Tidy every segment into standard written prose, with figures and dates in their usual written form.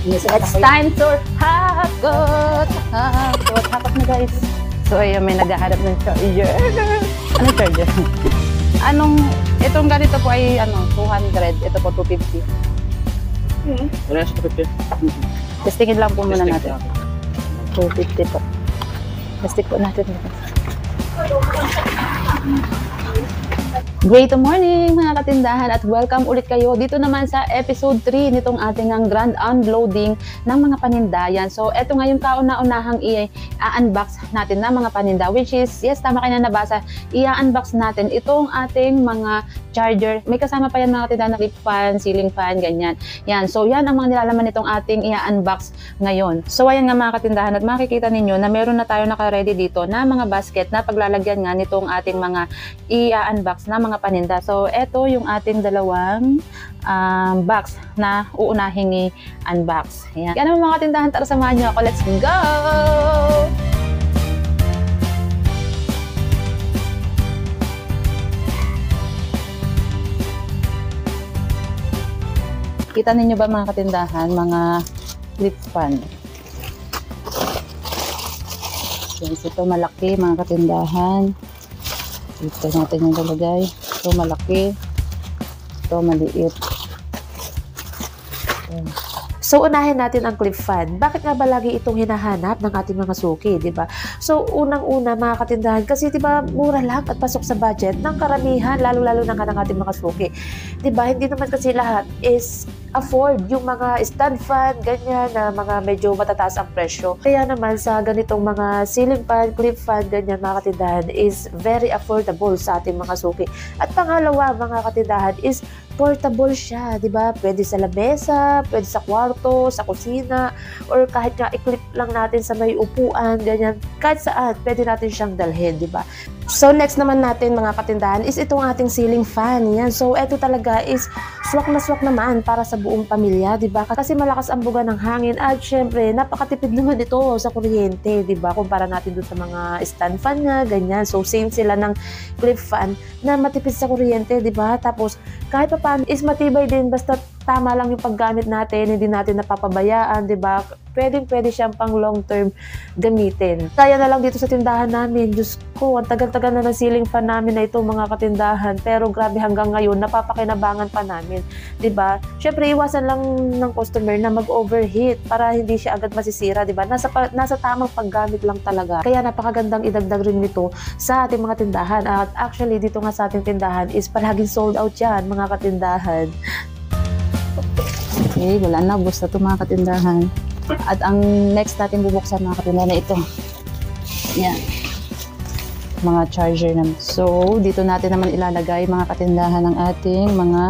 It's time to hakot! Hakot na guys. So ayun, may naghahanap ng charger. Anong charger? Itong ganito po ay 200. Ito po 250. Wala sa 250. Testingin lang po muna natin. 250 po. Testing po natin. Great morning mga katindahan at welcome ulit kayo dito naman sa episode 3 nitong ating grand unloading ng mga panindayan. So eto nga yung kauna-unahang i-unbox natin na mga paninda, which is, yes, tama kayo na nabasa, i-unbox natin itong ating mga charger. May kasama pa yan mga katindahan na clip fan, ceiling fan, ganyan. Yan, so yan ang mga nilalaman nitong ating i-unbox ngayon. So ayan nga mga katindahan at makikita ninyo na meron na tayo naka-ready dito na mga basket na paglalagyan nga nitong ating mga i-unbox na mga paninda. So, ito yung ating dalawang box na uunahing i-unbox. Yan. Yan naman mga tindahan, tara samahan nyo ako. Let's go! Kita ninyo ba mga katindahan, mga clip fan? Yes, ito malaki mga katindahan. Ito natin yung lalagay. Ito malaki. Ito maliit. Ayan. So, unahin natin ang clip fan. Bakit nga ba lagi itong hinahanap ng ating mga suki, di ba? So, unang-una mga katindahan, kasi di ba mura lang at pasok sa budget ng karamihan, lalo-lalo na ng ating mga suki. Di ba? Hindi naman kasi lahat is afford yung mga stand fan, ganyan, na mga medyo matataas ang presyo. Kaya naman sa ganitong mga ceiling fan, clip fan, ganyan mga katindahan is very affordable sa ating mga suki. At pangalawa mga katindahan is portable siya, di ba? Pwede sa lamesa, pwede sa kwarto, sa kusina, or kahit nga i-clip lang natin sa may upuan, ganyan. Kahit saan, pwede natin siyang dalhin, di ba? So, next naman natin mga katindahan is itong ating ceiling fan. Yan. So, ito talaga is swak na swak naman para sa buong pamilya, di ba? Kasi malakas ang buga ng hangin at syempre, napakatipid naman ito sa kuryente, di ba? Kumpara natin doon sa mga stand fan nga, ganyan. So, same sila ng clip fan na matipid sa kuryente, di ba? Tapos, kahit pa paano is matibay din, basta tama lang yung paggamit natin, hindi natin napapabayaan, di ba? Pwede siyang pang long term gamitin. Kaya na lang dito sa tindahan namin, Diyos ko, ang tagal-tagal na ng ceiling fan namin na ito mga katindahan, pero grabe hanggang ngayon, napapakinabangan pa namin, di ba? Syempre, iwasan lang ng customer na mag-overheat para hindi siya agad masisira, di ba? Nasa tamang paggamit lang talaga. Kaya napakagandang idagdag rin nito sa ating mga tindahan. At actually, dito nga sa ating tindahan is palaging sold out yan, mga katindahan. Okay, wala na. Gusto ito mga katindahan. At ang next natin bubuksan mga katindahan na ito. Yan. Mga charger naman. So, dito natin naman ilalagay mga katindahan ng ating mga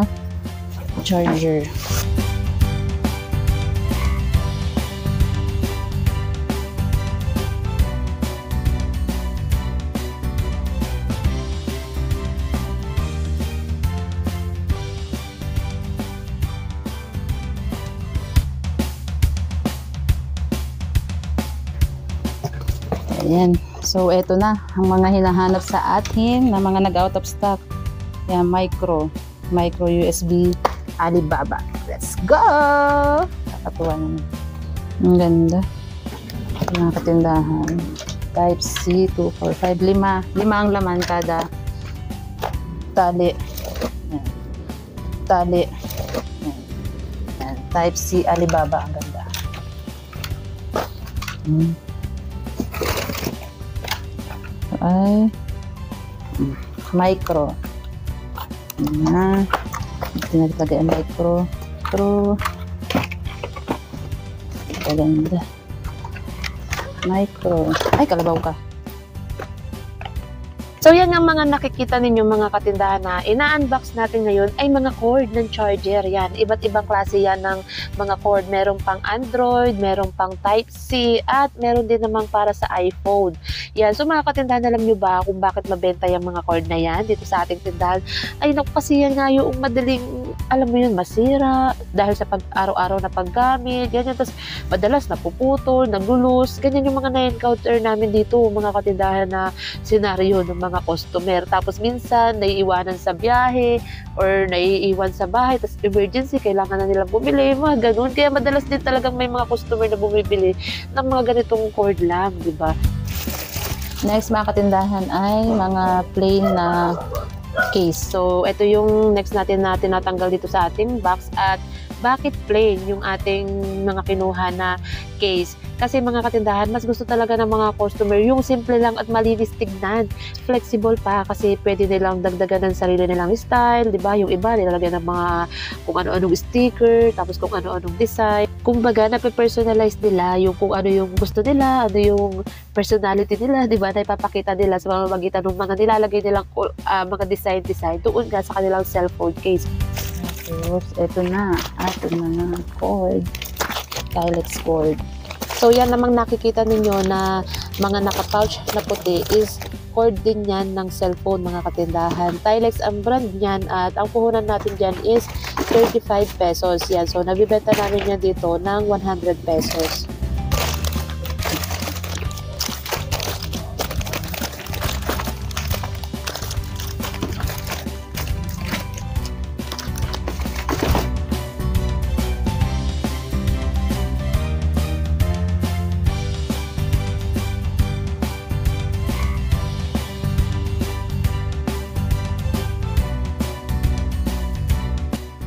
charger. Ayan. So, eto na ang mga hinahanap sa atin na mga nag-out of stock. Yan, micro USB, Alibaba. Let's go! Nakatuwa naman. Ang ganda. Mga katindahan. Type C, 2, 4, 5, 5. 5 ang laman kada tali. Ayan. Tali. Ayan. Type C, Alibaba. Ang ganda. Ay micro na tinatagay ang micro ganda micro ay kalabaw ka. So, yan ang mga nakikita ninyo mga katindahan na ina-unbox natin ngayon ay mga cord ng charger. Yan, iba't ibang klase yan ng mga cord. Meron pang Android, meron pang Type-C, at meron din namang para sa iPhone. Yan, so mga katindahan, alam nyo ba kung bakit mabenta yung mga cord na yan dito sa ating tindahan? Ay, naku, kasi yan nga yung madaling alam mo yun, masira dahil sa araw-araw na paggamit, ganyan. Tapos madalas napuputol, nagulus, ganyan yung mga na-encounter namin dito, mga katindahan na senaryo ng mga customer. Tapos minsan, naiiwanan sa biyahe or naiiwan sa bahay, tapos emergency, kailangan na nilang bumili, mga ganun. Kaya madalas din talagang may mga customer na bumibili ng mga ganitong cord lang, di ba? Next mga katindahan ay mga plain na case. So, ito yung next natin na tinatanggal dito sa ating box. At bakit plain yung ating mga kinuha na case? Kasi mga katindahan, mas gusto talaga ng mga customer yung simple lang at malinis tignan. Flexible pa kasi pwede nilang dagdagan ng sarili nilang style, di ba? Yung iba, nilalagyan ng mga kung ano-anong sticker, tapos kung ano-anong design. Kumbaga, nape-personalize nila yung kung ano yung gusto nila, ano yung personality nila, di ba? Na ipapakita nila sa pamamagitan ng mga nilalagay nilang mga design doon nga sa kanilang cellphone case. Tapos, ito na, ating mga cord, Tilex cord. So, yan namang nakikita ninyo na mga naka-pouch na puti is cord din yan ng cellphone, mga katindahan. Tilex ang brand niyan at ang puhunan natin dyan is 35 pesos. Yan. So, nabibenta namin yan dito ng 100 pesos.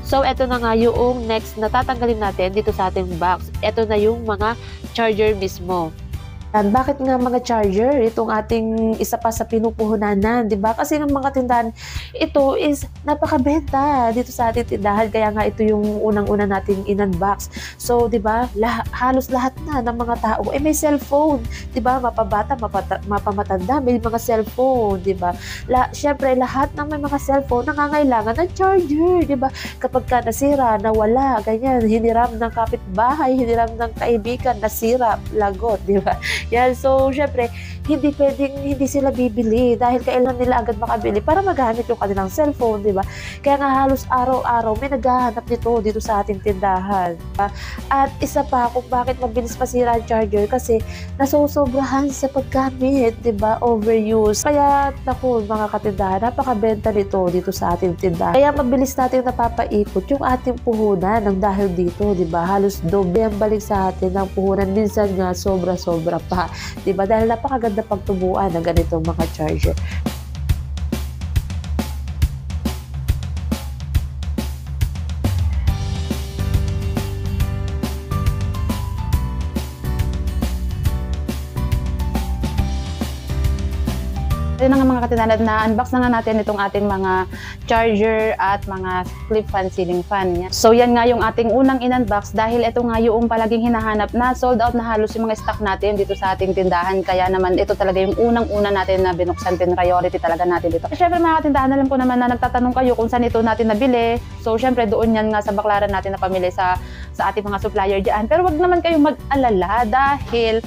So, ito na nga yung next na tatanggalin natin dito sa ating box. Ito na yung mga charger mismo. Bakit nga mga charger? Itong ating isa pa sa pinupuhunanan, di ba? Kasi ng mga tindahan, ito is napakabenta dito sa ating tindahan. Kaya nga ito yung unang-una nating in-unbox. So, di ba? Halos lahat na ng mga tao may cellphone, di ba? Mapabata, mapamatanda, may mga cellphone, di ba? Syempre, lahat ng may mga cellphone nangangailangan ng charger, di ba? Kapag ka nasira, nawala, ganyan, hiniram ng kapitbahay, hiniram ng kaibigan, nasira, lagot, di ba? Yan, so, syempre, hindi pwedeng hindi sila bibili dahil kailangan nila agad makabili para magamit yung kanilang cellphone, di ba? Kaya nga halos araw-araw may naghahanap nito dito sa ating tindahan. At isa pa kung bakit mabilis masira ang charger kasi nasusobrahan sa paggamit, di ba? Overuse. Kaya, naku, mga katindahan, napakabenta nito dito sa ating tindahan. Kaya mabilis natin napapaikot yung ating puhunan ng dahil dito, di ba? Halos doble ang balik sa atin ng puhunan. Minsan nga sobra-sobra pa, di ba? Dahil napakaganda pagtubuan ng ganitong mga charger. Yun na nga mga katindahan, na-unbox na nga natin itong ating mga charger at mga clip fan, ceiling fan. So yan nga yung ating unang in-unbox dahil ito nga yung palaging hinahanap na sold out na halos yung mga stock natin dito sa ating tindahan. Kaya naman ito talaga yung unang-una natin na binuksan, priority talaga natin dito. Siyempre mga katindahan, alam ko naman na nagtatanong kayo kung saan ito natin nabili. So siyempre doon yan nga sa baklaran natin na pamili sa ating mga supplier dyan. Pero wag naman kayong mag-alala dahil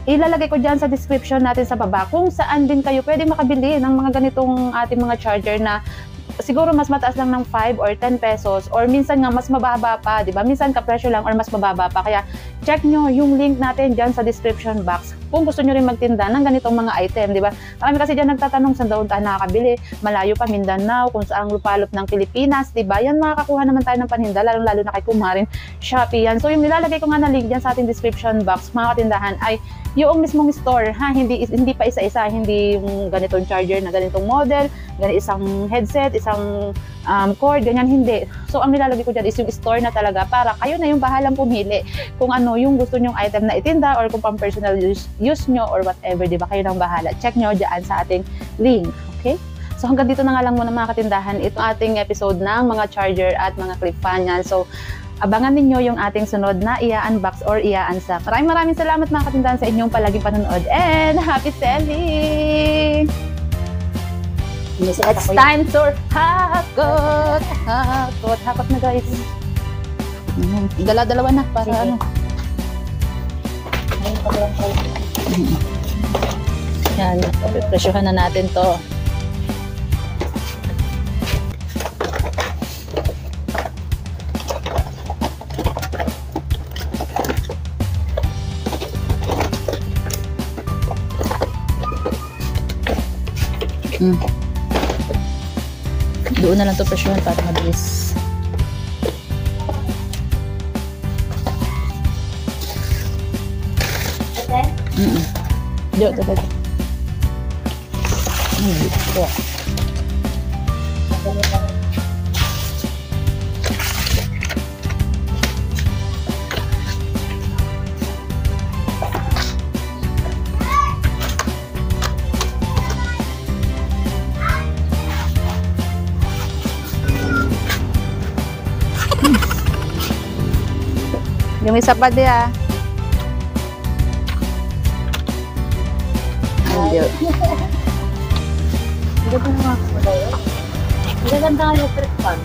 ilalagay ko dyan sa description natin sa baba kung saan din kayo pwede makabili ng mga ganitong ating mga charger na siguro mas mataas lang ng 5 or 10 pesos or minsan nga mas mababa pa, di ba? Minsan kapresyo lang or mas mababa pa. Kaya check nyo yung link natin dyan sa description box kung gusto nyo rin magtinda ng ganitong mga item, di ba? Marami kasi dyan nagtatanong saan daw tayo nakakabili, malayo pa, Mindanao, kung saang lupalop ng Pilipinas, di ba? Yan, makakakuha naman tayo ng paninda, lalo na kay Kumarin Shopee yan. So yung nilalagay ko nga na link dyan sa ating description box, mga katindahan, ay yung mismong store, ha? Hindi pa isa-isa, hindi yung ganitong charger na ganitong model, isang headset, isang cord, ganyan, hindi. So ang nilalagay ko dyan is yung store na talaga para kayo na yung bahalang pumili kung ano yung gusto nyong item na itinda or kung pang personal use nyo or whatever, di ba? Kayo nang bahala. Check nyo dyan sa ating link. Okay? So hanggang dito na nga lang muna mga katindahan itong ating episode ng mga charger at mga clip fan yan. So abangan ninyo yung ating sunod na i-unbox or i-unsack. Maraming salamat mga katindahan sa inyong palaging panonood and happy selling! It's time to hakot! Hakot na guys. Dala-dalawa na para ano. Yan, presyohan na natin to. Doon na lang to presyon para mabilis. Diyo, ito. Dito. Yung isa pa di ah. Ayun. Ganda nga ako. Ganda nga yung trip pan.